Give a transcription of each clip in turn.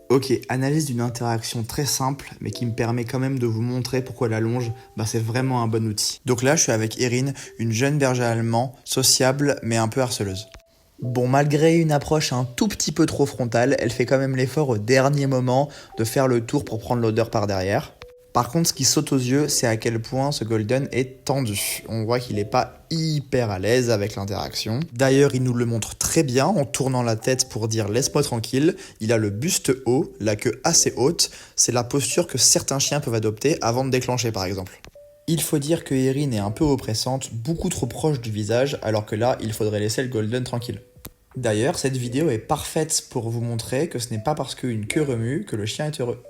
Ok, analyse d'une interaction très simple, mais qui me permet quand même de vous montrer pourquoi la longe, c'est vraiment un bon outil. Donc là, je suis avec Erin, une jeune berger allemand, sociable, mais un peu harceleuse. Bon, malgré une approche un tout petit peu trop frontale, elle fait quand même l'effort au dernier moment de faire le tour pour prendre l'odeur par derrière. Par contre, ce qui saute aux yeux, c'est à quel point ce Golden est tendu. On voit qu'il n'est pas hyper à l'aise avec l'interaction. D'ailleurs, il nous le montre très bien en tournant la tête pour dire laisse-moi tranquille. Il a le buste haut, la queue assez haute. C'est la posture que certains chiens peuvent adopter avant de déclencher par exemple. Il faut dire que Erin est un peu oppressante, beaucoup trop proche du visage, alors que là, il faudrait laisser le Golden tranquille. D'ailleurs, cette vidéo est parfaite pour vous montrer que ce n'est pas parce qu'une queue remue que le chien est heureux.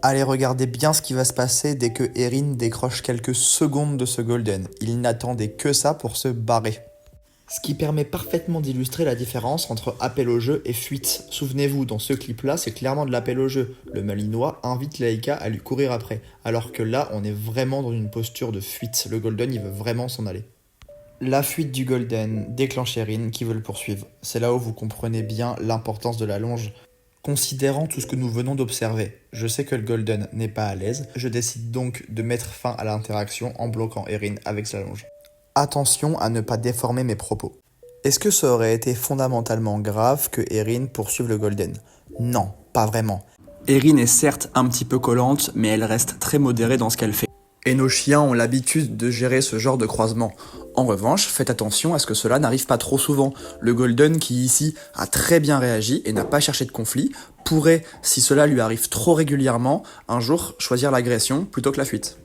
Allez, regardez bien ce qui va se passer dès que Erin décroche quelques secondes de ce Golden. Il n'attendait que ça pour se barrer. Ce qui permet parfaitement d'illustrer la différence entre appel au jeu et fuite. Souvenez-vous, dans ce clip-là, c'est clairement de l'appel au jeu. Le Malinois invite Laika à lui courir après, alors que là, on est vraiment dans une posture de fuite. Le Golden, il veut vraiment s'en aller. La fuite du Golden déclenche Erin qui veut le poursuivre. C'est là où vous comprenez bien l'importance de la longe. Considérant tout ce que nous venons d'observer, je sais que le Golden n'est pas à l'aise, je décide donc de mettre fin à l'interaction en bloquant Erin avec sa longe. Attention à ne pas déformer mes propos. Est-ce que ça aurait été fondamentalement grave que Erin poursuive le Golden? Non, pas vraiment. Erin est certes un petit peu collante, mais elle reste très modérée dans ce qu'elle fait. Et nos chiens ont l'habitude de gérer ce genre de croisement. En revanche, faites attention à ce que cela n'arrive pas trop souvent. Le Golden, qui ici a très bien réagi et n'a pas cherché de conflit, pourrait, si cela lui arrive trop régulièrement, un jour choisir l'agression plutôt que la fuite.